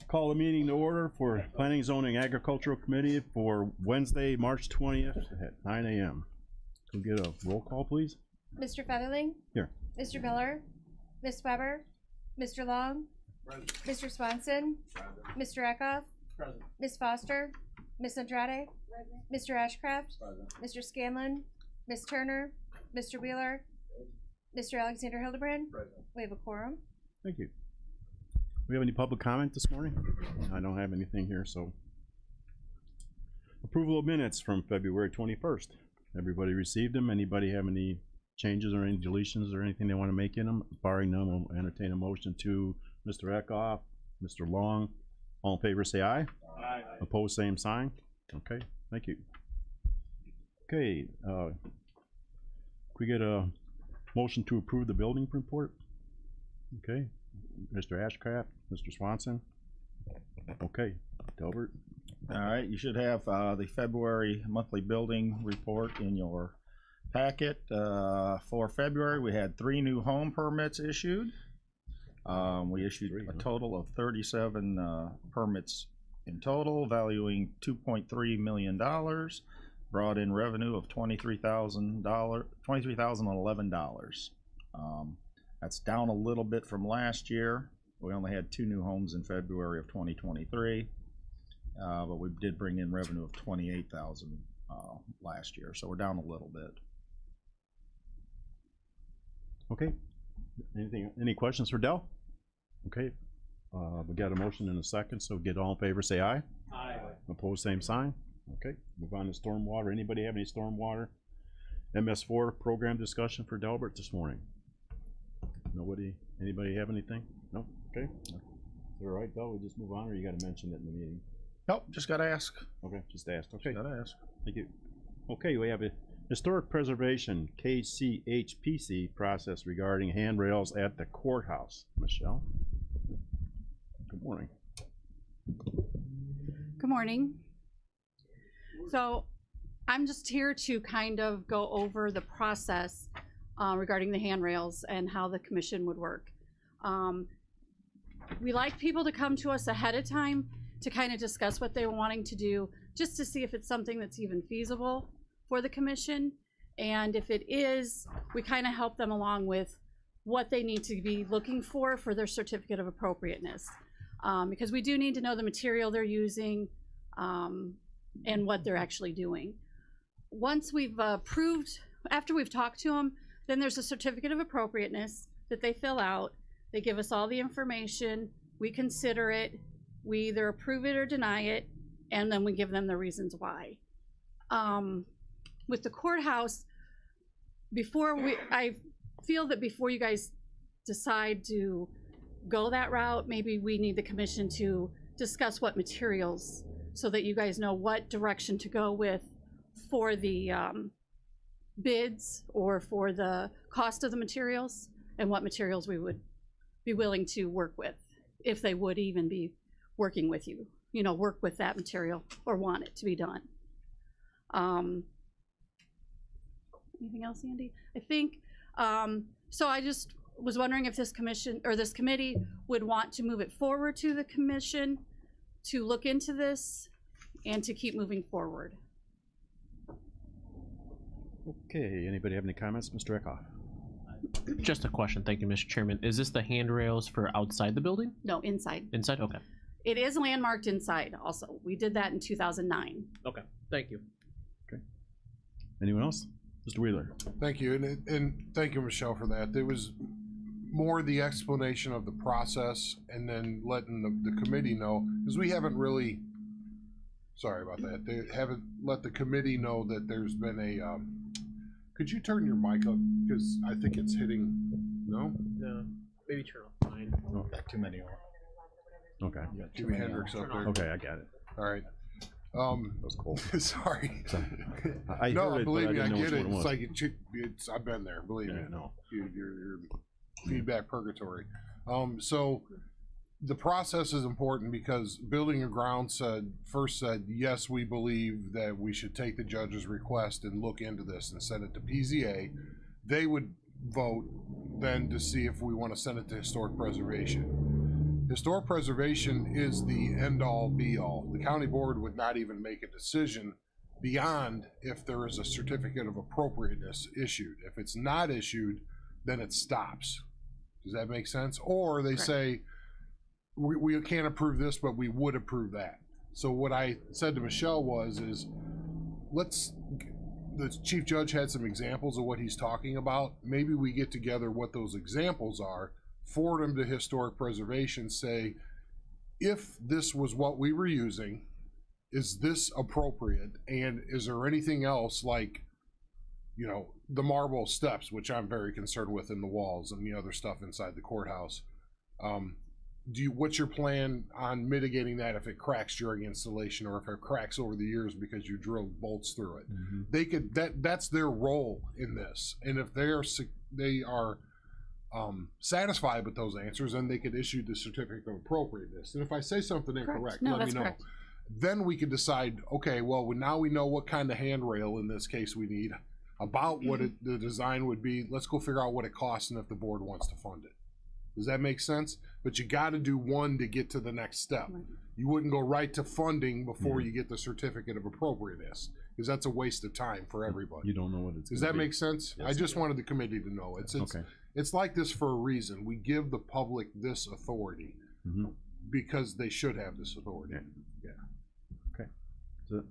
Call the meeting to order for Planning, Zoning, Agricultural Committee for Wednesday, March 20th at 9 a.m. Can we get a roll call, please? Mr. Featherling? Here. Mr. Miller? Ms. Weber? Mr. Long? Present. Mr. Swanson? Present. Mr. Eckhoff? Present. Ms. Foster? Ms. Andrade? Mr. Ashcraft? Present. Mr. Scanlon? Ms. Turner? Mr. Wheeler? Mr. Alexander Hildebrand? Present. We have a quorum. Thank you. We have any public comment this morning? I don't have anything here, so. Approval of minutes from February 21st. Everybody received them. Anybody have any changes or any deletions or anything they want to make in them? Barring none, we'll entertain a motion to Mr. Eckhoff, Mr. Long. All in favor, say aye. Aye. Opposed, same sign. Okay, thank you. Okay, can we get a motion to approve the building report? Okay, Mr. Ashcraft, Mr. Swanson. Okay, Delbert. All right, you should have the February monthly building report in your packet. For February, we had 3 new home permits issued. We issued a total of 37 permits in total, valuing $2.3 million. Brought in revenue of $23,011. That's down a little bit from last year. We only had 2 new homes in February of 2023, but we did bring in revenue of $28,000 last year, so we're down a little bit. Okay, any questions for Del? Okay, we got a motion in a second, so get all in favor, say aye. Aye. Opposed, same sign. Okay, move on to stormwater. Anybody have any stormwater MS4 program discussion for Delbert this morning? Nobody? Anybody have anything? No? Okay. All right, Del, we just move on, or you got to mention it in the meeting? Nope, just gotta ask. Okay, just asked. Okay, Gotta ask. thank you. Okay, we have a historic preservation KCHPC process regarding handrails at the courthouse. Michelle? Good morning. Good morning. So I'm just here to kind of go over the process regarding the handrails and how the commission would work. We like people to come to us ahead of time to kind of discuss what they're wanting to do, just to see if it's something that's even feasible for the commission. And if it is, we kind of help them along with what they need to be looking for their certificate of appropriateness. Because we do need to know the material they're using and what they're actually doing. Once we've approved, after we've talked to them, then there's a certificate of appropriateness that they fill out. They give us all the information, we consider it, we either approve it or deny it, and then we give them the reasons why. With the courthouse, I feel that before you guys decide to go that route, maybe we need the commission to discuss what materials, so that you guys know what direction to go with for the bids or for the cost of the materials, and what materials we would be willing to work with, if they would even be working with you, work with that material or want it to be done. Anything else, Andy? I think, so I just was wondering if this commission or this committee would want to move it forward to the commission to look into this and to keep moving forward. Okay, anybody have any comments? Mr. Eckhoff? Just a question, thank you, Mr. Chairman. Is this the handrails for outside the building? No, inside. Inside? Okay. It is landmarked inside also. We did that in 2009. Okay, thank you. Okay. Anyone else? Mr. Wheeler? Thank you, and thank you, Michelle, for that. There was more the explanation of the process, and then letting the committee know, because we haven't really, sorry about that, they haven't let the committee know that there's been a, could you turn your mic up, because I think it's hitting, no? No, maybe turn off mine. Oh, Got too many on. okay. You got Jimi Hendrix up there. Okay, I got it. All right. That was cool. Sorry. I No, heard it, believe but me, I didn't know get which it. one It's was. like it's. I've been there. Believe me. Yeah, no. You're feedback purgatory. So the process is important because Building and Grounds first said yes, we believe that we should take the judge's request and look into this and send it to PZA. They would vote then to see if we want to send it to Historic Preservation. Historic preservation is the end-all, be-all. The county board would not even make a decision beyond if there is a certificate of appropriateness issued. If it's not issued, then it stops. Does that make sense? Or they say, we can't approve this, but we would approve that. So what I said to Michelle is the chief judge had some examples of what he's talking about. Maybe we get together what those examples are, forward them to historic preservation, say, if this was what we were using, is this appropriate? And is there anything else like, you know, the marble steps, which I'm very concerned with, in the walls and the other stuff inside the courthouse? What's your plan on mitigating that if it cracks during installation, or if it cracks over the years because you drilled bolts through it? They could, that's their role in this. And if they are satisfied with those answers, then they could issue the certificate of appropriateness. And if I say something incorrect, No, let me that's know. correct. Then we could decide, okay, well, now we know what kind of handrail in this case we need, about what the design would be. Let's go figure out what it costs and if the board wants to fund it. Does that make sense? But you got to do one to get to the next step. Right. You wouldn't go right to funding before you get the certificate of appropriateness, because that's a waste of time for everybody. You don't know what it's. Does gonna that be. make sense? Yes, I just it wanted the committee to know. Okay. It's like this for a reason. We give the public this authority because they should have this authority. So,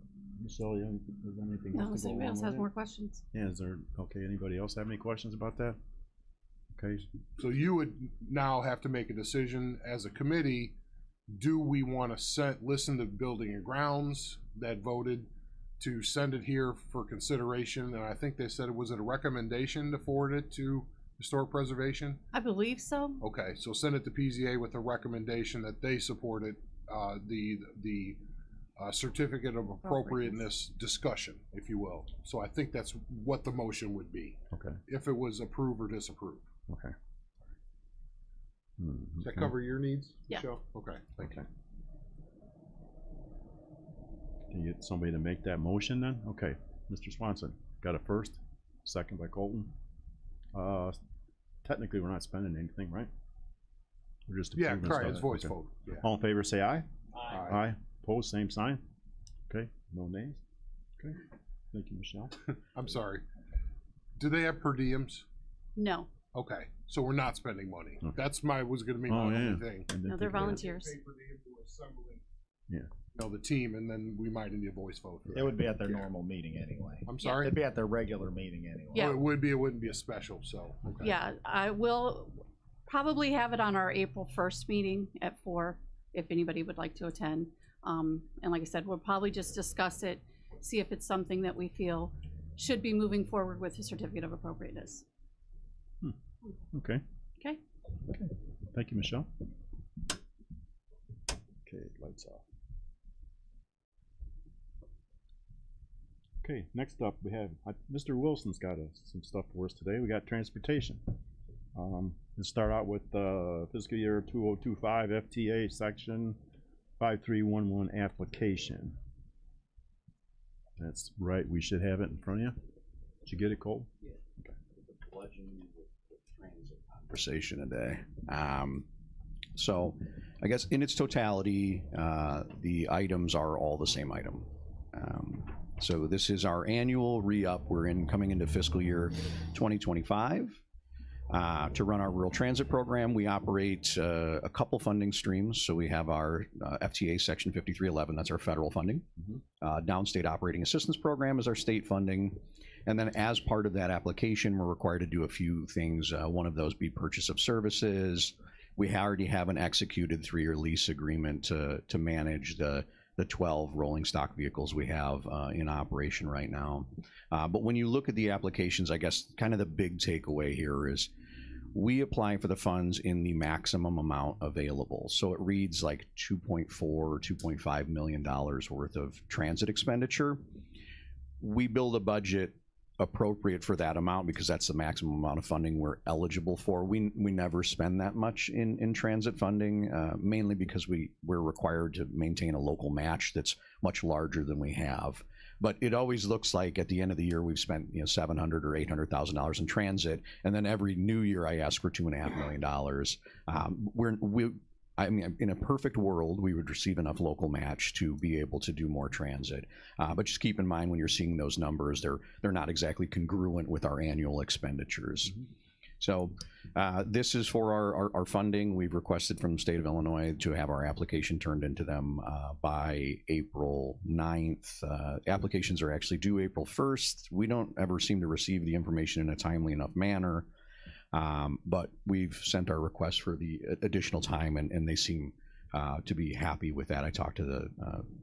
Michelle, is there anything No, else unless to go anybody along else with has that? more questions. Yeah, is there, okay, anybody else have any questions about that? Okay, So you would now have to make a decision as a committee. Do we want to listen to Building and Grounds that voted to send it here for consideration? And I think they said, was it a recommendation to forward it to Historic Preservation? I believe so. Okay, so send it to PZA with a recommendation that they supported the certificate of appropriateness discussion, if you will. So I think that's what the motion would be, okay, if it was approve or disapprove. okay. Does that cover your needs, Yeah. Michelle? Okay, thank you. Okay. Can you get somebody to make that motion then? Okay, Mr. Swanson, got a first, second by Colton. Technically, we're not spending anything, right? We're just Yeah, approving correct, stuff. it's voice Okay. vote. Yeah. All in favor, say aye. Aye. Aye. Opposed, same sign. Okay, no nays. Okay, thank you, Michelle. I'm sorry. Do they have per diems? No, Okay, so we're not spending money. Okay. That's was gonna be my Oh, only yeah. thing. I didn't no, they're think of that. volunteers. Yeah. The team, and then we might need a voice vote for that. It would be at their normal meeting anyway. I'm sorry? It'd be at their regular meeting anyway. Yeah. Oh, it would be, it wouldn't be a special, so. Okay. Yeah, I will probably have it on our April 1st meeting at 4, if anybody would like to attend. And like I said, we'll probably just discuss it, see if it's something that we feel should be moving forward with the certificate of appropriateness. Okay. Okay? Thank you, Michelle. Okay, lights off. Okay, next up we have Mr. Wilson's got some stuff for us today. We got transportation. Let's start out with fiscal year 2025 FTA section 5311 application. That's right. We should have it in front of you. Did you get it, Cole? Conversation today. So I guess in its totality, the items are all the same item. So this is our annual re-up. We're coming into fiscal year 2025. To run our rural transit program, we operate a couple funding streams. So we have our FTA Section 5311, that's our federal funding. Downstate Operating Assistance Program is our state funding. And then as part of that application, we're required to do a few things. One of those be purchase of services. We already have an executed 3-year lease agreement to manage the 12 rolling stock vehicles we have in operation right now. But when you look at the applications, I guess kind of the big takeaway here is we apply for the funds in the maximum amount available. So it reads like $2.4 or $2.5 million worth of transit expenditure. We build a budget appropriate for that amount because that's the maximum amount of funding we're eligible for. We never spend that much in transit funding, mainly because we're required to maintain a local match that's much larger than we have. But it always looks like at the end of the year we've spent $700,000 or $800,000 in transit, and then every new year I ask for $2.5 million. I mean, in a perfect world, we would receive enough local match to be able to do more transit. But just keep in mind when you're seeing those numbers, they're not exactly congruent with our annual expenditures. So this is for our funding. We've requested from the state of Illinois to have our application turned into them by April 9th. Applications are actually due April 1st. We don't ever seem to receive the information in a timely enough manner. But we've sent our request for the additional time, and they seem to be happy with that. I talked to the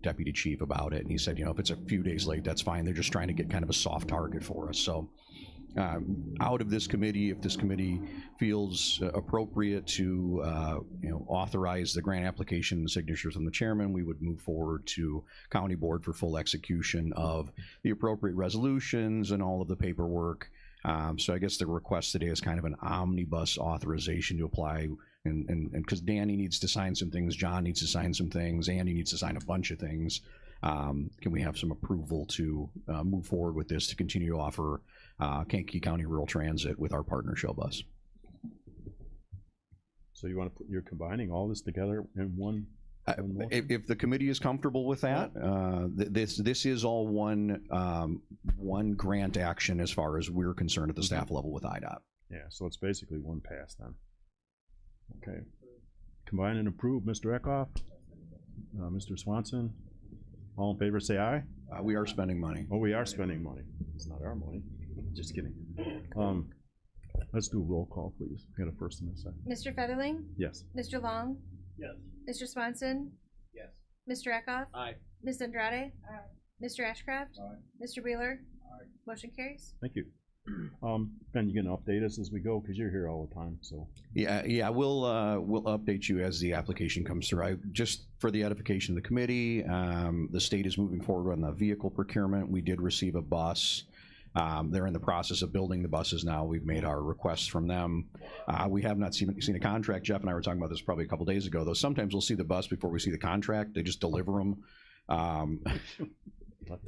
deputy chief about it, and he said, if it's a few days late, that's fine. They're just trying to get kind of a soft target for us. So out of this committee, if this committee feels appropriate to authorize the grant application and signatures from the chairman, we would move forward to county board for full execution of the appropriate resolutions and all of the paperwork. So I guess the request today is kind of an omnibus authorization to apply, and because Danny needs to sign some things, John needs to sign some things, Andy needs to sign a bunch of things. Can we have some approval to move forward with this to continue to offer Kankakee County Rural Transit with our partner Show Bus? So you're combining all this together in one? If the committee is comfortable with that, this is all one grant action as far as we're concerned at the staff level with IDOT. Yeah, so it's basically one pass then. Okay. Combine and approve, Mr. Eckhoff, Mr. Swanson. All in favor, say aye. We are spending money. Oh, we are spending money. It's not our money. Just kidding. Let's do a roll call, please. We got a first and a second. Mr. Featherling? Yes. Mr. Long? Yes. Mr. Swanson? Yes. Mr. Eckhoff? Aye. Ms. Andrade? Mr. Ashcraft? Mr. Wheeler? Motion carries. Thank you. Ben, you gonna update us as we go, because you're here all the time, so. Yeah, we'll update you as the application comes through. Just for the edification of the committee, the state is moving forward on the vehicle procurement. We did receive a bus. They're in the process of building the buses now. We've made our requests from them. We have not seen a contract. Jeff and I were talking about this probably a couple days ago, though. Sometimes we'll see the bus before we see the contract. They just deliver them.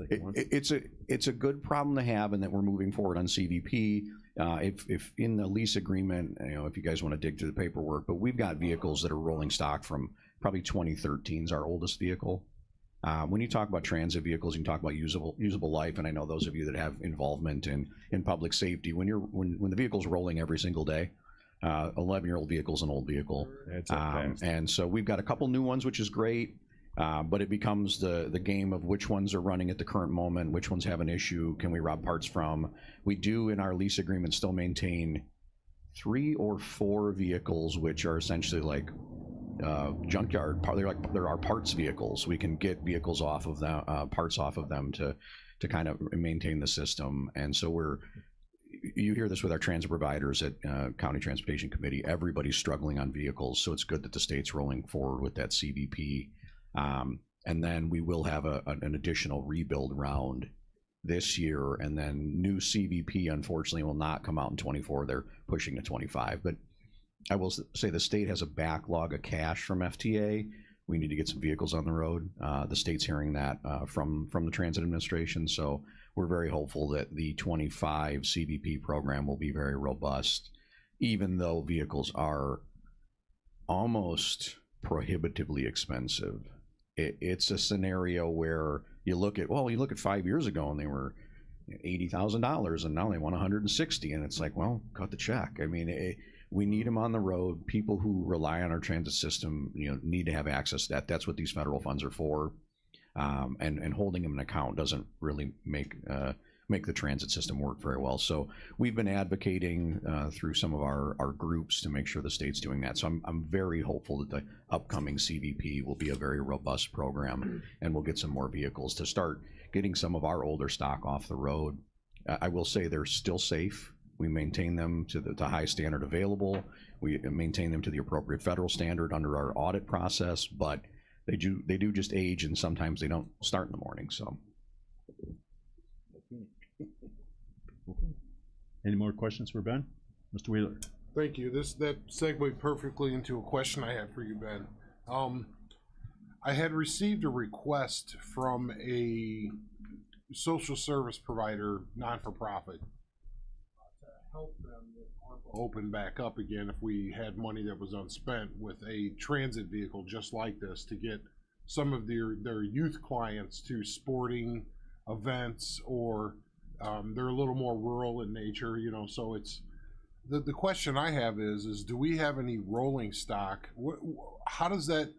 It's a good problem to have, and that we're moving forward on CVP. If in the lease agreement, if you guys want to dig through the paperwork, but we've got vehicles that are rolling stock from probably 2013 is our oldest vehicle. When you talk about transit vehicles, you can talk about usable life, and I know those of you that have involvement in public safety, when the vehicle's rolling every single day, 11-year-old vehicle is an old vehicle. And so we've got a couple new ones, which is great. But it becomes the game of which ones are running at the current moment, which ones have an issue, can we rob parts from. We do in our lease agreement still maintain 3 or 4 vehicles which are essentially like junkyard. They're our parts vehicles. We can get vehicles off of them, parts off of them to kind of maintain the system. And so you hear this with our transit providers at County Transportation Committee. Everybody's struggling on vehicles, so it's good that the state's rolling forward with that CVP. And then we will have an additional rebuild round this year, and then new CVP unfortunately will not come out in 24. They're pushing to 25. But I will say the state has a backlog of cash from FTA. We need to get some vehicles on the road. The state's hearing that from the Transit Administration, so we're very hopeful that the 25 CVP program will be very robust, even though vehicles are almost prohibitively expensive. It's a scenario where you look at 5 years ago and they were $80,000 and now they want 160, and it's like, well, cut the check. I mean, we need them on the road. People who rely on our transit system, need to have access to that. That's what these federal funds are for. And holding them in account doesn't really make the transit system work very well. So we've been advocating through some of our groups to make sure the state's doing that. So I'm very hopeful that the upcoming CVP will be a very robust program, and we'll get some more vehicles to start getting some of our older stock off the road. I will say they're still safe. We maintain them to the high standard available. We maintain them to the appropriate federal standard under our audit process, but they do just age, and sometimes they don't start in the morning. So. Any more questions for Ben? Mr. Wheeler? Thank you. That segued perfectly into a question I had for you, Ben. I had received a request from a social service provider, not-for-profit, help them if ARPA opened back up again, if we had money that was unspent with a transit vehicle just like this to get some of their youth clients to sporting events, or they're a little more rural in nature, you know, so it's, the question I have is do we have any rolling stock? How does that,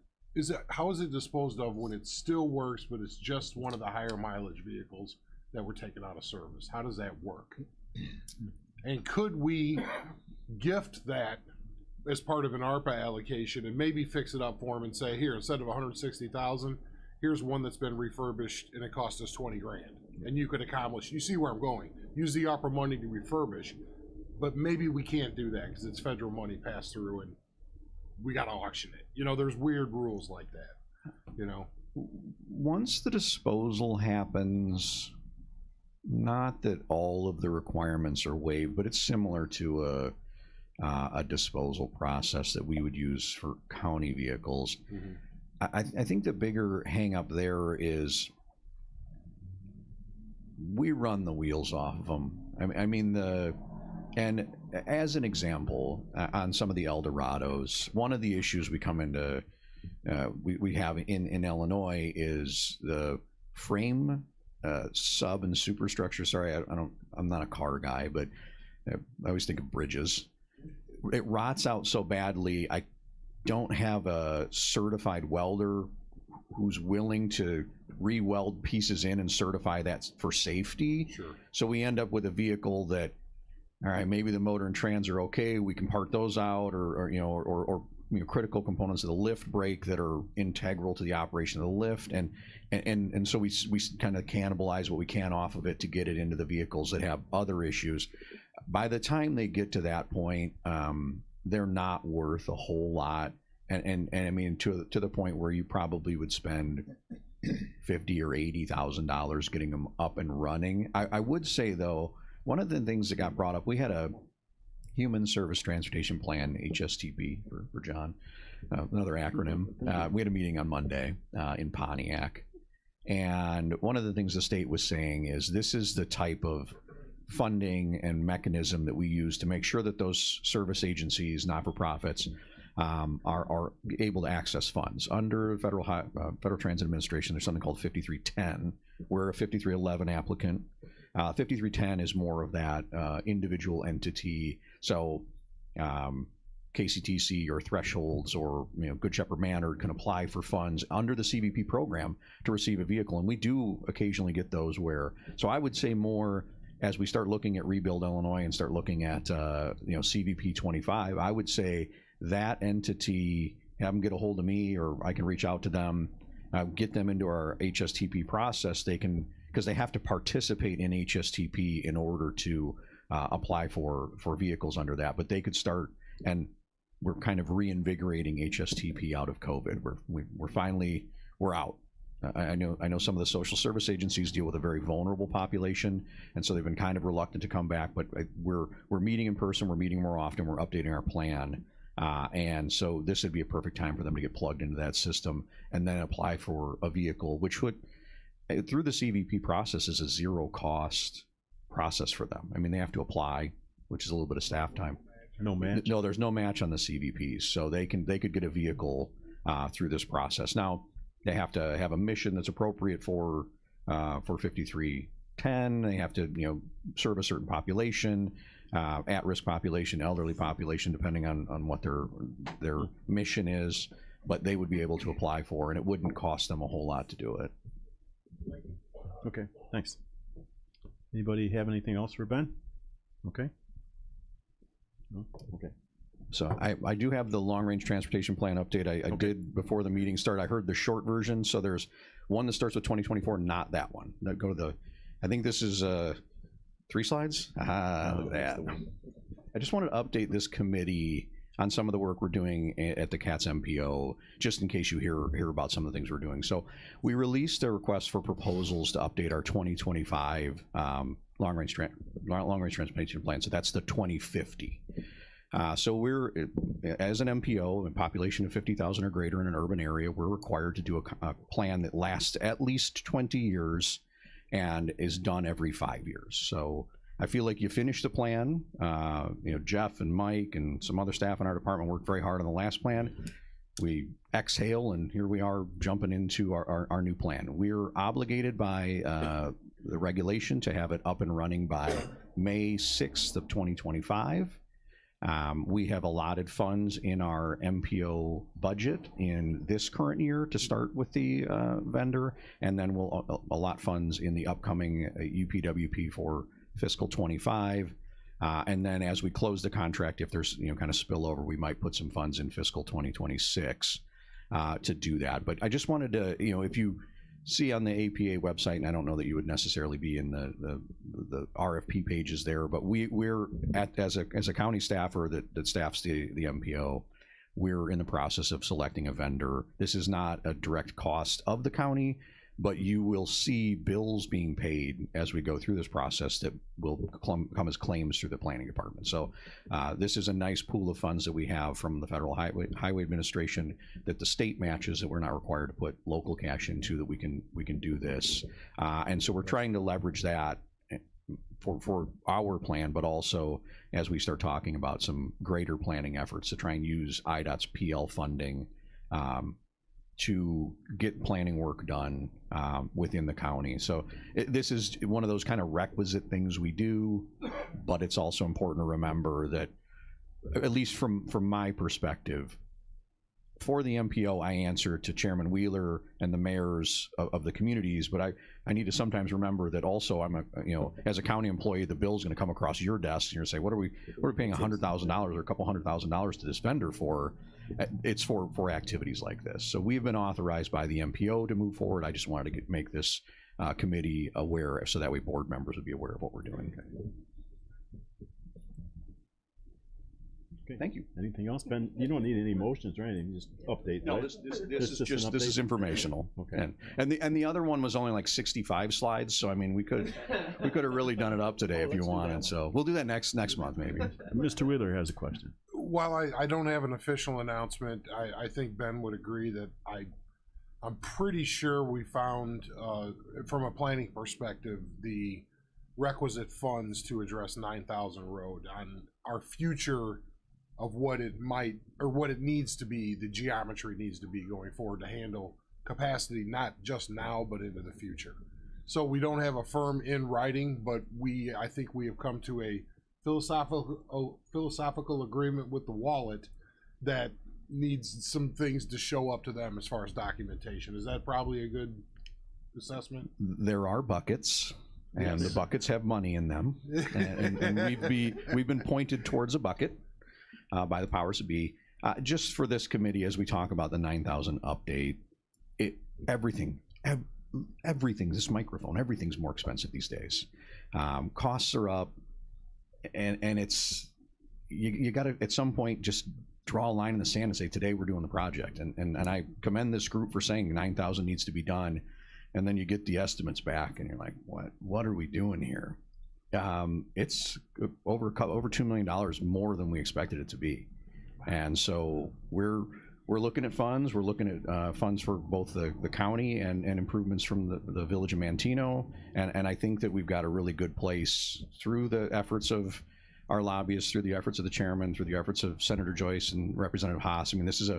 how is it disposed of when it still works, but it's just one of the higher mileage vehicles that were taken out of service? How does that work? And could we gift that as part of an ARPA allocation and maybe fix it up for them and say, here, instead of 160,000, here's one that's been refurbished and it cost us 20 grand. And you could accomplish, you see where I'm going, use the ARPA money to refurbish, but maybe we can't do that because it's federal money passed through and we got to auction it. You know, there's weird rules like that, you know. Once the disposal happens, not that all of the requirements are waived, but it's similar to a disposal process that we would use for county vehicles. Mm-hmm. I think the bigger hang up there is we run the wheels off of them. And as an example, on some of the Eldorados, one of the issues we come into, we have in Illinois is the frame, sub and superstructure. Sorry, I'm not a car guy, but I always think of bridges. It rots out so badly. I don't have a certified welder who's willing to re-weld pieces in and certify that for safety. Sure. So we end up with a vehicle that, all right, maybe the motor and trans are okay, we can part those out, or critical components of the lift brake that are integral to the operation of the lift, and so we kind of cannibalize what we can off of it to get it into the vehicles that have other issues. By the time they get to that point, they're not worth a whole lot, and I mean to the point where you probably would spend $50,000 or $80,000 getting them up and running. I would say though, one of the things that got brought up, we had a Human Service Transportation Plan, HSTP for John, another acronym. We had a meeting on Monday in Pontiac, and one of the things the state was saying is this is the type of funding and mechanism that we use to make sure that those service agencies, not-for-profits, are able to access funds. Under Federal Transit Administration, there's something called 5310. We're a 5311 applicant. 5310 is more of that individual entity. So KCTC or Thresholds or Good Shepherd Manor can apply for funds under the CVP program to receive a vehicle, and we do occasionally get those where. So I would say more as we start looking at Rebuild Illinois and start looking at CVP 25. I would say that entity, have them get a hold of me, or I can reach out to them, get them into our HSTP process. They can, because they have to participate in HSTP in order to apply for vehicles under that. But they could start, and we're kind of reinvigorating HSTP out of COVID. We're out. I know some of the social service agencies deal with a very vulnerable population, and so they've been kind of reluctant to come back. But we're meeting in person. We're meeting more often. We're updating our plan, and so this would be a perfect time for them to get plugged into that system and then apply for a vehicle, which would, through the CVP process, is a zero cost process for them. I mean, they have to apply, which is a little bit of staff time. No match? No, there's no match on the CVPs, so they could get a vehicle through this process. Now, they have to have a mission that's appropriate for 5310. They have to serve a certain population, at-risk population, elderly population, depending on what their mission is. But they would be able to apply for, and it wouldn't cost them a whole lot to do it. Okay, thanks. Anybody have anything else for Ben? Okay. No? Okay. So I do have the long-range transportation plan update. I did before the meeting started. I heard the short version. So there's one that starts with 2024, not that one. Go to the, I think this is 3 slides. Look at that. I just wanted to update this committee on some of the work we're doing at the CATS MPO, just in case you hear about some of the things we're doing. So we released a request for proposals to update our 2025 long-range transportation plan. So that's the 2050. So we're, as an MPO, a population of 50,000 or greater in an urban area, we're required to do a plan that lasts at least 20 years and is done every 5 years. So I feel like you finished the plan. Jeff and Mike and some other staff in our department worked very hard on the last plan. We exhale, and here we are jumping into our new plan. We're obligated by the regulation to have it up and running by May 6th of 2025. We have allotted funds in our MPO budget in this current year to start with the vendor, and then we'll allot funds in the upcoming UPWP for fiscal 25. And then as we close the contract, if there's kind of spillover, we might put some funds in fiscal 2026 to do that. But I just wanted to, if you see on the APA website, and I don't know that you would necessarily be in the RFP pages there, but we're as a county staffer that staffs the MPO, we're in the process of selecting a vendor. This is not a direct cost of the county, but you will see bills being paid as we go through this process that will come as claims through the planning department. So this is a nice pool of funds that we have from the Federal Highway Administration that the state matches, that we're not required to put local cash into, that we can do this. And so we're trying to leverage that for our plan, but also as we start talking about some greater planning efforts to try and use IDOT's PL funding to get planning work done within the county. So this is one of those kind of requisite things we do, but it's also important to remember that, at least from my perspective, for the MPO, I answer to Chairman Wheeler and the mayors of the communities, but I need to sometimes remember that also I'm as a county employee, the bill's going to come across your desk, and you're going to say, what are we paying $100,000 or a couple $100,000 to this vendor for? It's for activities like this. So we've been authorized by the MPO to move forward. I just wanted to make this committee aware, so that way board members would be aware of what we're doing. Okay. Thank you. Anything else, Ben? You don't need any motions or anything, just update. No, right? this is informational. Okay. And the other one was only like 65 slides, so I mean we could have really done it up today if you wanted. So we'll do that next month maybe. Mr. Wheeler has a question. While I don't have an official announcement, I think Ben would agree that I'm pretty sure we found, from a planning perspective, the requisite funds to address 9,000 Road on our future of what it might, or what it needs to be, the geometry needs to be going forward to handle capacity, not just now, but into the future. So we don't have a firm in writing, but I think we have come to a philosophical agreement with the wallet that needs some things to show up to them as far as documentation. Is that probably a good assessment? There are buckets, and the buckets have money in them, and we've been pointed towards a bucket by the powers that be. Just for this committee, as we talk about the 9,000 update, everything, this microphone, everything's more expensive these days. Costs are up, and it's you got to at some point just draw a line in the sand and say, today we're doing the project. And I commend this group for saying 9,000 needs to be done. And then you get the estimates back and you're like, what are we doing here? It's over $2 million more than we expected it to be. And so we're looking at funds. We're looking at funds for both the county and improvements from the village of Manteno. And I think that we've got a really good place through the efforts of our lobbyists, through the efforts of the chairman, through the efforts of Senator Joyce and Representative Haas. I mean, this is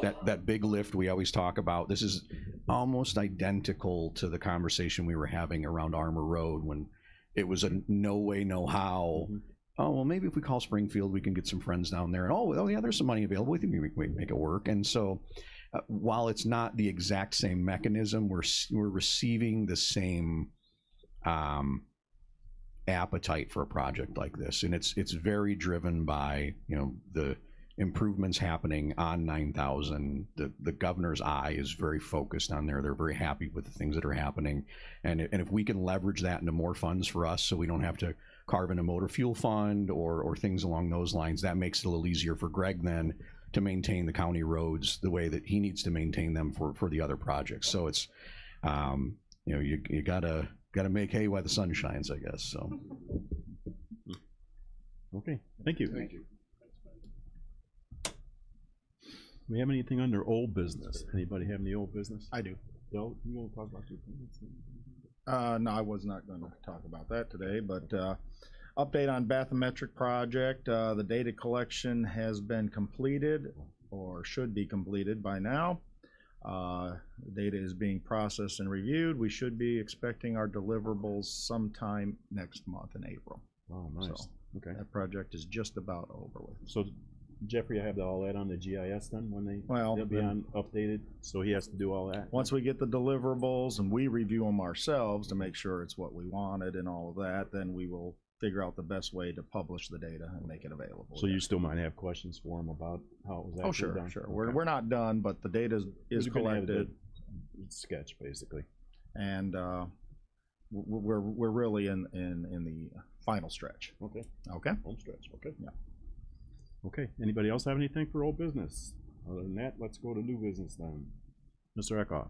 that big lift we always talk about. This is almost identical to the conversation we were having around Armour Road when it was a no way, no how. Mm-hmm. Oh, well, maybe if we call Springfield, we can get some friends down there. And oh yeah, there's some money available. We think we can make it work. And so while it's not the exact same mechanism, we're receiving the same appetite for a project like this. And it's very driven by, the improvements happening on 9,000. The governor's eye is very focused on there. They're very happy with the things that are happening. And if we can leverage that into more funds for us, so we don't have to carve in a motor fuel fund or things along those lines, that makes it a little easier for Greg then to maintain the county roads the way that he needs to maintain them for the other projects. So it's, you gotta make hay while the sun shines, I guess. So. Okay, thank you. Thank you. We have anything under old business? Anybody have any old business? I do. Bill, you want to talk about your business? No, I was not going to talk about that today, but Update on bathymetric project. The data collection has been completed or should be completed by now. Data is being processed and reviewed. We should be expecting our deliverables sometime next month in April. Oh, nice. So Okay. that project is just about over with. So Jeffrey, I have all that on the GIS then when Well, they'll be then- on updated, so he has to do all that? Once we get the deliverables and we review them ourselves to make sure it's what we wanted and all of that, then we will figure out the best way to publish the data and make it available. So you still might have questions for him about how it was Oh, actually sure, done? sure. Okay. We're not done, but the data is You're gonna have collected, the sketch, basically. and we're really in the final stretch. Okay, Okay. home stretch, okay. Yeah. Okay, anybody else have anything for old business? Other than that, let's go to new business then. Mr. Eckhoff.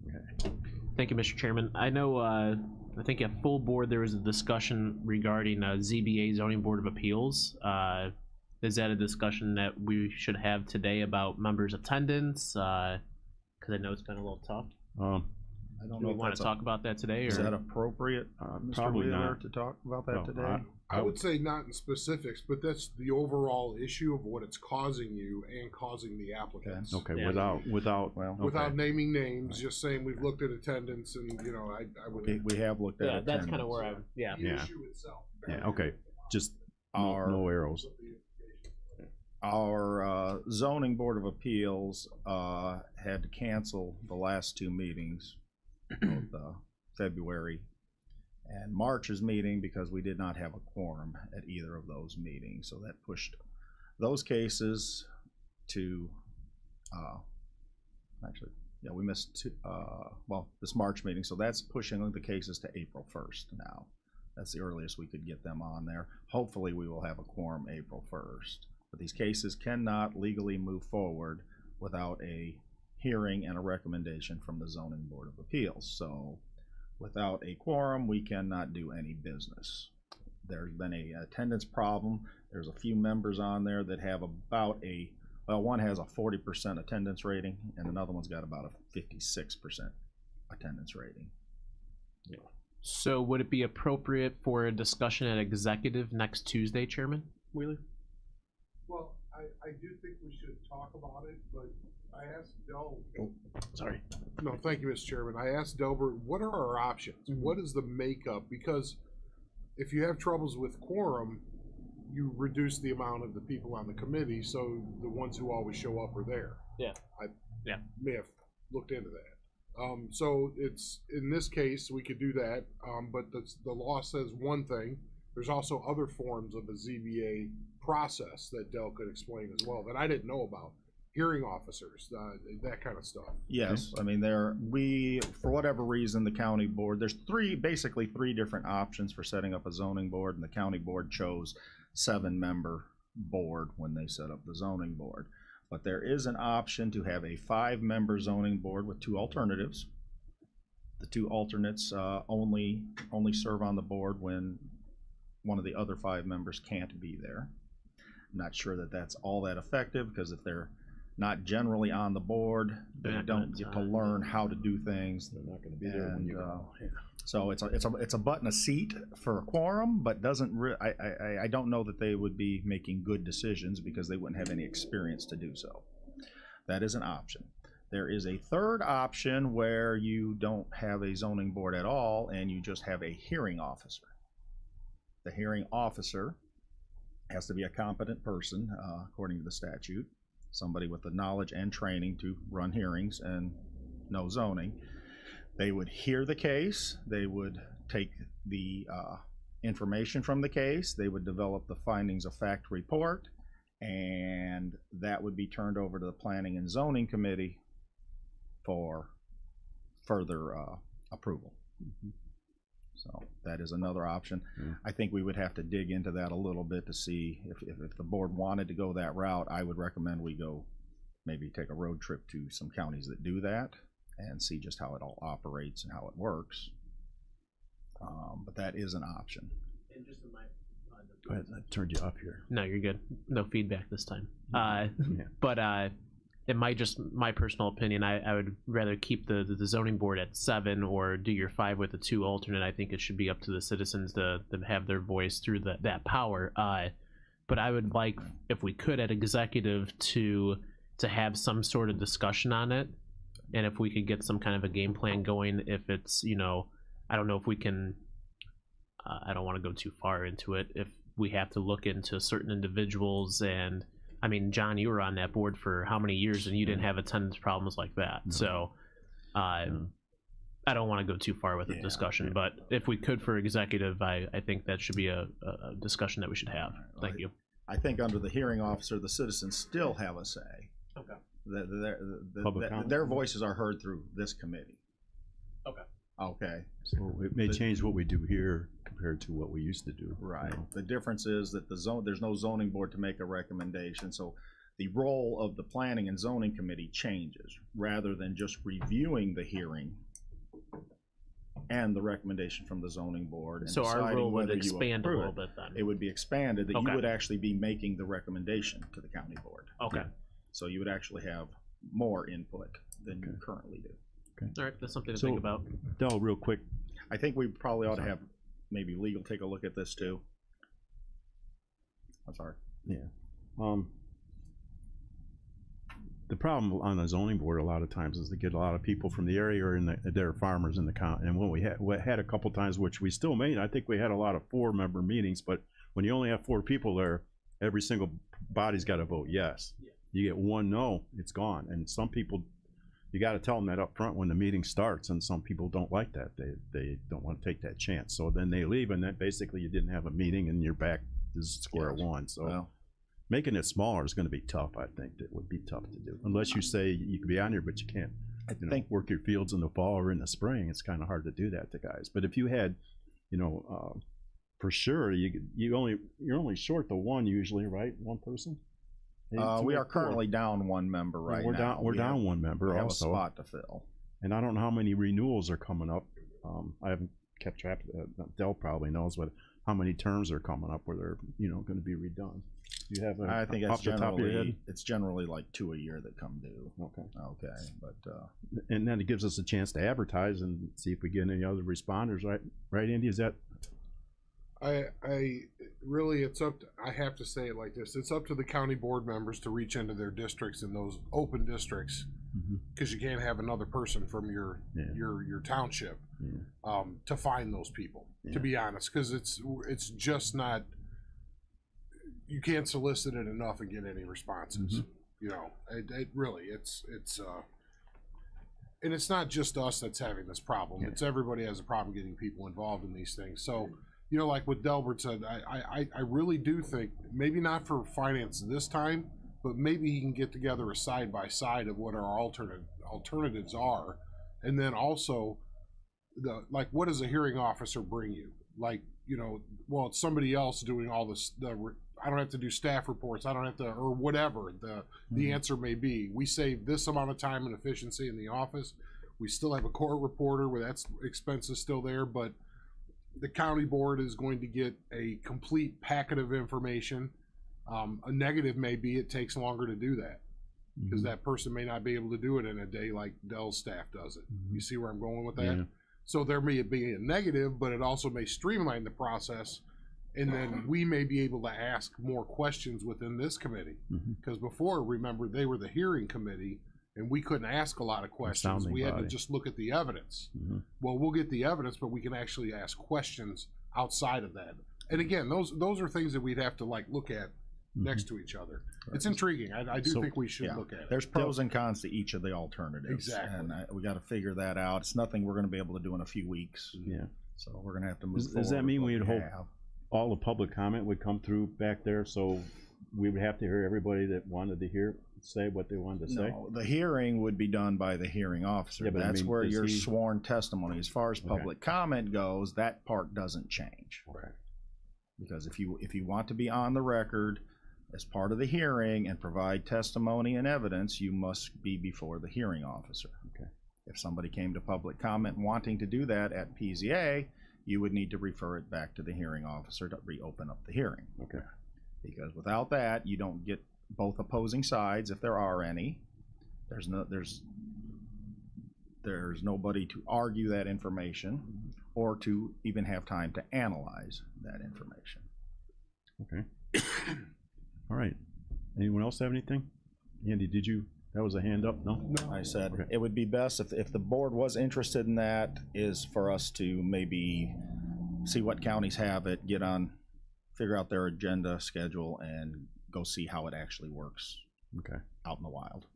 Okay. Thank you, Mr. Chairman. I know, I think at full board there was a discussion regarding ZBA zoning board of appeals. Is that a discussion that we should have today about members' attendance? Because I know it's been a little tough. I don't Do know we if want that's to talk about that today? is Or that appropriate, Mr. Probably Wheeler, not. to talk about that No, today? I would say not in specifics, but that's the overall issue of what it's causing you and causing the applicants. Okay, Yeah. without, Well, Without okay. naming names, just saying we've looked at attendance and, I would. we have looked at yeah, that's kind of attendance. where I. Yeah. The Yeah. issue itself. Yeah, okay, just Our- no arrows. Our zoning board of appeals had to cancel the last two meetings, both February and March's meeting, because we did not have a quorum at either of those meetings. So that pushed those cases to, actually, yeah, we missed two, this March meeting. So that's pushing the cases to April 1st now. That's the earliest we could get them on there. Hopefully we will have a quorum April 1st. But these cases cannot legally move forward without a hearing and a recommendation from the zoning board of appeals. So without a quorum, we cannot do any business. There's been a attendance problem. There's a few members on there that have about one has a 40% attendance rating, and another one's got about a 56% attendance rating. So would it be appropriate for a discussion at executive next Tuesday, Chairman Wheeler? Well, I do think we should talk about it, but I asked Del. Sorry. No, thank you, Mr. Chairman. I asked Delbert, what are our options? What is the makeup? Because if you have troubles with quorum, you reduce the amount of the people on the committee, so the ones who always show up are there. Yeah. I Yeah. may have looked into that. So it's, in this case, we could do that, but the law says one thing. There's also other forms of the ZBA process that Del could explain as well that I didn't know about. Hearing officers, that kind of stuff. Yes, I mean, for whatever reason, the county board, there's basically three different options for setting up a zoning board, and the county board chose 7-member board when they set up the zoning board. But there is an option to have a 5-member zoning board with 2 alternatives. The 2 alternates only serve on the board when one of the other 5 members can't be there. I'm not sure that that's all that effective, because if they're not generally on the board, they They're not don't gonna get to learn how to do things. They're not gonna be there when you go. So it's a butt and a seat for a quorum, but I don't know that they would be making good decisions because they wouldn't have any experience to do so. That is an option. There is a third option where you don't have a zoning board at all and you just have a hearing officer. The hearing officer has to be a competent person, according to the statute, somebody with the knowledge and training to run hearings and know zoning. They would hear the case, they would take the information from the case, they would develop the findings of fact report, and that would be turned over to the Planning and Zoning Committee for further approval. So that is another option. I think we would have to dig into that a little bit to see if the board wanted to go that route. I would recommend we go maybe take a road trip to some counties that do that and see just how it all operates and how it works. But that is an option. And just in my, Go ahead, I turned you up here. no, you're good. No feedback this time. But it might just, my personal opinion, I would rather keep the zoning board at 7 or do your 5 with a 2 alternate. I think it should be up to the citizens to have their voice through that power. But I would like, if we could, at executive to have some sort of discussion on it, and if we could get some kind of a game plan going. If it's, you know, I don't know if we can, I don't want to go too far into it, if we have to look into certain individuals. And I mean, John, you were on that board for how many years, and you didn't have attendance problems like that. So I don't want to go too far with the discussion, but if we could for executive, I think that should be a discussion that we should have. Thank you. I think under the hearing officer, the citizens still have a say. Okay. Their voices are heard through this committee. Okay. Okay. So it may change what we do here compared to what we used to do. Right. The difference is that there's no zoning board to make a recommendation, so the role of the planning and zoning committee changes. Rather than just reviewing the hearing and the recommendation from the zoning board and So our deciding role would whether you expand a approve little it, bit then. it would be expanded, that Okay. you would actually be making the recommendation to the county board. Okay. So you would actually have more input than you currently do. All right, that's something to So- think about. Del, real quick, I think we probably ought to have maybe legal take a look at this too. I'm sorry. the problem on the zoning board a lot of times is they get a lot of people from the area or they're farmers in the county. And when we had a couple times, which we still made, I think we had a lot of 4-member meetings, but when you only have 4 people there, every single body's got to vote yes. You get 1 no, it's gone. And some people, you got to tell them that up front when the meeting starts, and some people don't like that. They don't want to take that chance. So then they leave, and then basically you didn't have a meeting, and you're back to square one. So Well, making it smaller is going to be tough. I think that would be tough to do, unless you say you can be on here, but you can't. I You know, think work your fields in the fall or in the spring. It's kind of hard to do that to guys. But if you had, for sure, you're only short the 1 usually, right? 1 person. Maybe 2 we or are 4. currently down 1 member right we're now. down. We're down 1 member We have a also, spot to fill. and I don't know how many renewals are coming up. I haven't kept track. Del probably knows how many terms are coming up where they're going to be redone. Do you have a, I think off the top of your head? it's generally like 2 a year that come due. Okay. Okay, but And then it gives us a chance to advertise and see if we get any other responders, right? Right, Andy? Is that? I really, it's up to, I have to say it like this, it's up to the county board members to reach into their districts in those open districts, because you can't have another person from your township to find those people, to be honest, because it's just not, you can't solicit it enough and get any responses. It really, it's and it's not just us that's having this problem. It's everybody has a problem getting people involved in these things. So, like what Delbert said, I really do think, maybe not for finance this time, but maybe he can get together a side-by-side of what our alternatives are. And then also, what does a hearing officer bring you? Well, it's somebody else doing all this, I don't have to do staff reports, I don't have to, or whatever the answer may be. We save this amount of time and efficiency in the office. We still have a court reporter where that expense is still there, but the county board is going to get a complete packet of information. A negative may be it takes longer to do that because that person may not be able to do it in a day like Dell's staff does it. You see where I'm going with that? Yeah. So there may be a negative, but it also may streamline the process, and then we may be able to ask more questions within this committee. Because before, remember, they were the hearing committee, and we couldn't ask a lot of questions. Sounding We had to body. just look at the evidence. Well, we'll get the evidence, but we can actually ask questions outside of that. And again, those are things that we'd have to look at next to each other. It's intriguing. I do think we should look at it. there's pros and cons to each of the alternatives. Exactly. And we got to figure that out. It's nothing we're going to be able to do in a few weeks. Yeah. So we're going to have to move forward. Does that mean with we'd what hope have. all the public comment would come through back there, so we would have to hear everybody that wanted to say what they wanted to say? No, the hearing would be done by the hearing officer. Yeah, but I That's mean, where does your he- sworn testimony. As far as Okay. public comment goes, that part doesn't change. Okay. Because if you want to be on the record as part of the hearing and provide testimony and evidence, you must be before the hearing officer. Okay. If somebody came to public comment wanting to do that at PZA, you would need to refer it back to the hearing officer to reopen up the hearing. Okay. Because without that, you don't get both opposing sides, if there are any, there's nobody to argue that information or to even have time to analyze that information. Okay. All right. Anyone else have anything? Andy, that was a hand up, no? I said Okay. it would be best if the board was interested in that, is for us to maybe see what counties have it, figure out their agenda schedule, and go see how it actually works Okay. out in the wild.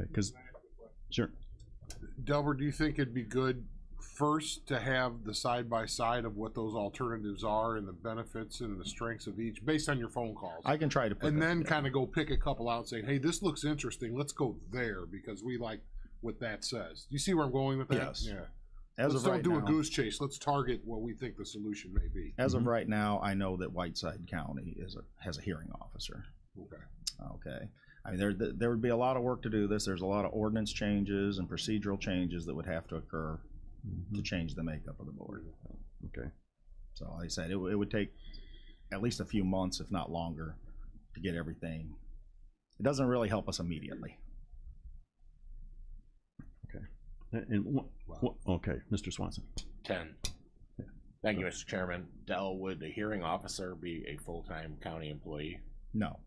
Okay, sure. Delbert, do you think it'd be good first to have the side by side of what those alternatives are and the benefits and the strengths of each based on your phone calls? I can try to put And that then together. kind of go pick a couple out saying, hey, this looks interesting. Let's go there because we like what that says. Do you see where I'm going with that? Yes. Yeah. As Let's of don't right do now, a goose chase. Let's target what we think the solution may be. As of right now, I know that Whiteside County has a hearing officer. Okay. Okay. I mean, there would be a lot of work to do this. There's a lot of ordinance changes and procedural changes that would have to occur to change the makeup of the board. Okay. So like I said, it would take at least a few months, if not longer, to get everything. It doesn't really help us immediately. Okay, Mr. Swanson. 10. Thank you, Mr. Chairman. Dell, would the hearing officer be a full-time county employee? No.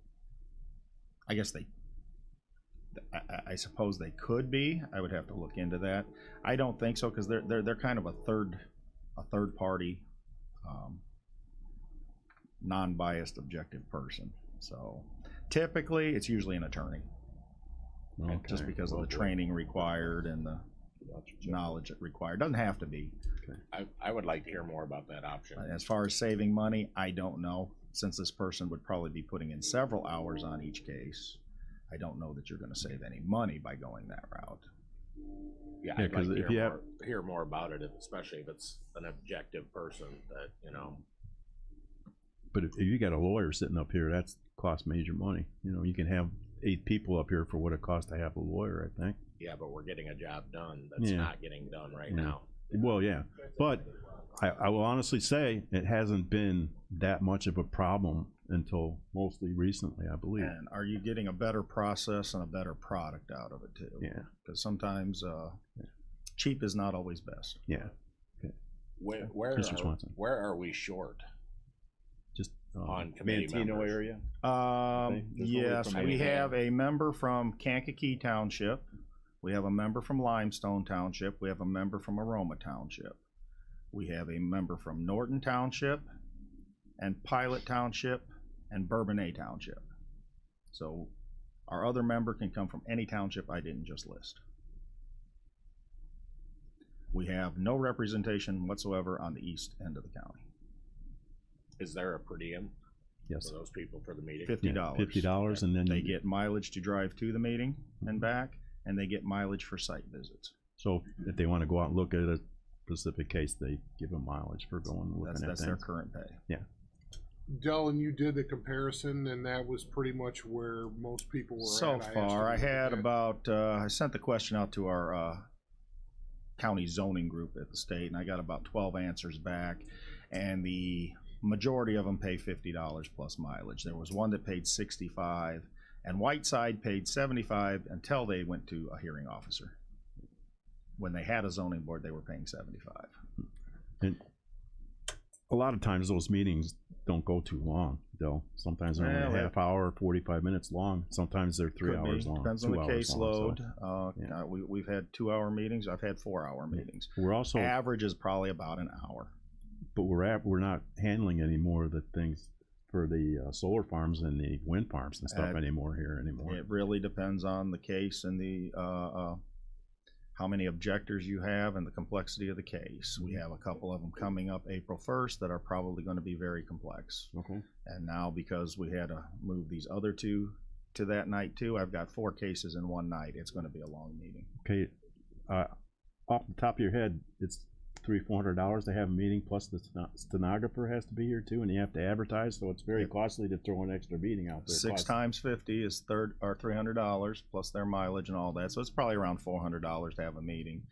I guess I suppose they could be. I would have to look into that. I don't think so, because they're kind of a third party, non-biased, objective person. So typically, it's usually an attorney, just because of the training required and the knowledge required. Doesn't have to be. I would like to hear more about that option. As far as saving money, I don't know. Since this person would probably be putting in several hours on each case, I don't know that you're going to save any money by going that route. Yeah, Yeah, I'd 'cause like if to you hear more about it, especially if it's an objective person that, But if you got a lawyer sitting up here, that's cost major money. You can have 8 people up here for what it costs to have a lawyer, I think. yeah, but we're getting a job done that's Yeah. not getting done right Yeah. now. Well, yeah, but I will honestly say it hasn't been that much of a problem until mostly recently, I believe. And are you getting a better process and a better product out of it too? Yeah, Because sometimes cheap is not always best. yeah. Where Mr. Swanson. where are we short Just on committee Mantino members? area. There's Yes, nobody from we Mankato. have a member from Kankakee Township. We have a member from Limestone Township. We have a member from Aroma Township. We have a member from Norton Township and Pilot Township and Bourbonnais Township. So our other member can come from any township I didn't just list. We have no representation whatsoever on the east end of the county. Is there a per diem yes, for those people for the meeting? $50. $50, and then They get mileage to drive to the meeting and back, and they get mileage for site visits. So if they want to go out and look at a specific case, they give them mileage for going and looking at That's their things. current pay. Dell, and you did the comparison, and that was pretty much where most people were So at. far, I estimated had that. about, I sent the question out to our county zoning group at the state, and I got about 12 answers back, and the majority of them pay $50 plus mileage. There was one that paid $65, and Whiteside paid $75 until they went to a hearing officer. When they had a zoning board, they were paying $75. And a lot of times those meetings don't go too long, though. Sometimes they're Yeah, only a well, half hour, 45 minutes long. Sometimes they're 3 Could be. hours long. Depends on 2 the hours long, so caseload. yeah. We've had 2-hour meetings. I've had 4-hour meetings. We're also, Average is probably about an hour. but we're not handling any more of the things for the solar farms and the wind farms and stuff anymore. It really depends on the case and the how many objectors you have and the complexity of the case. We have a couple of them coming up April 1st that are probably going to be very complex. Okay. And now, because we had to move these other two to that night too, I've got 4 cases in one night. It's going to be a long meeting. Okay. Off the top of your head, it's $300-400 to have a meeting, plus the stenographer has to be here too, and you have to advertise, so it's very costly to throw an extra meeting out there. 6 times 50 is $300 plus their mileage and all that. So it's probably around $400 to have a meeting.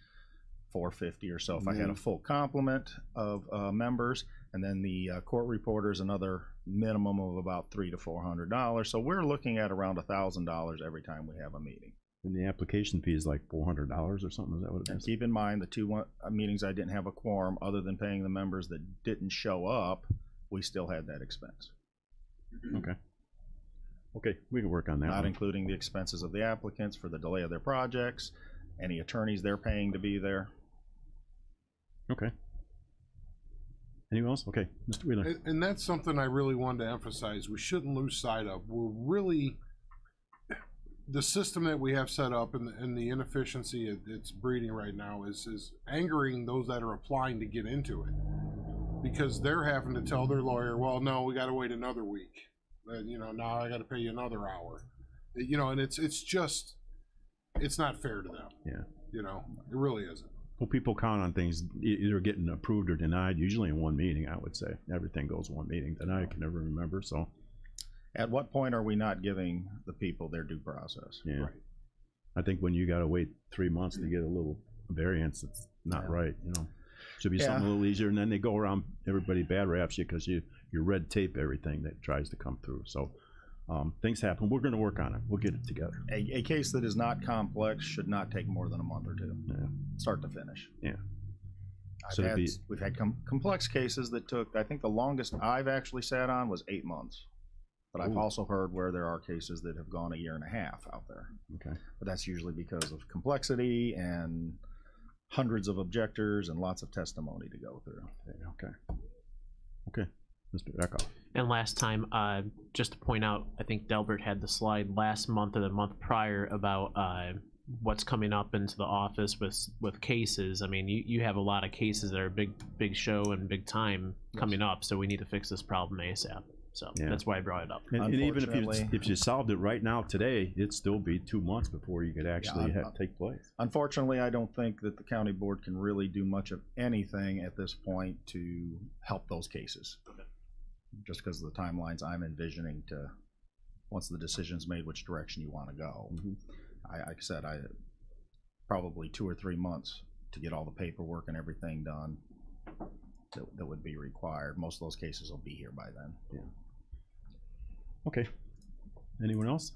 $450 or so if I had a full complement of members, and then the court reporter is another minimum of about $300 to $400. So we're looking at around $1,000 every time we have a meeting. And the application fee is like $400 or something, is that what it And is? keep in mind, the two meetings I didn't have a quorum, other than paying the members that didn't show up, we still had that expense. Okay. Okay, we can work on that Not one. including the expenses of the applicants for the delay of their projects, any attorneys they're paying to be there. Okay. Anyone else? Okay, Mr. Wheeler. And that's something I really wanted to emphasize. We shouldn't lose sight of. We're really, the system that we have set up and the inefficiency it's breeding right now is angering those that are applying to get into it, because they're having to tell their lawyer, well, no, we got to wait another week. You know, now I got to pay you another hour. You know, and it's just, it's not fair to them. Yeah. You know, it really isn't. Well, people count on things either getting approved or denied, usually in one meeting, I would say. Everything goes in one meeting. Denied, I can never remember, so, At what point are we not giving the people their due process? yeah. Right. I think when you gotta wait 3 months to get a little variance, it's not Yeah. right, you know? Should be Yeah. something a little easier, and then they go around, everybody bad raps you because you red tape everything that tries to come through, so, things happen. We're gonna work on it. We'll get it together. A case that is not complex should not take more than a month or two, Yeah. start to finish. Yeah. I've So it'd had, be- we've had complex cases that took, I think the longest I've actually sat on was 8 months. But I've Ooh. also heard where there are cases that have gone a year and a half out there. Okay. But that's usually because of complexity and hundreds of objectors and lots of testimony to go through. Okay. Okay, Mr. Eckhoff. And last time, just to point out, I think Delbert had the slide last month or the month prior about what's coming up into the office with cases. I mean, you have a lot of cases that are big show and big time coming up, so we need to fix this problem ASAP. So Yeah. that's why I brought it up. And even Unfortunately- if you solved it right now today, it'd still be 2 months before you could actually Yeah, take place. Unfortunately, I don't think that the county board can really do much of anything at this point to help those cases. Just because of the timelines I'm envisioning to, once the decision's made, which direction you want to go. Mhm. Like I said, probably 2 or 3 months to get all the paperwork and everything done that would be required. Most of those cases will be here by then. Okay. Anyone else?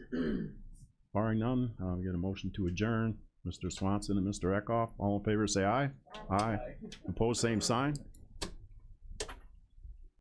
Barring none, we get a motion to adjourn. Mr. Swanson and Mr. Eckhoff, all in favor say aye. Aye. Opposed, same sign.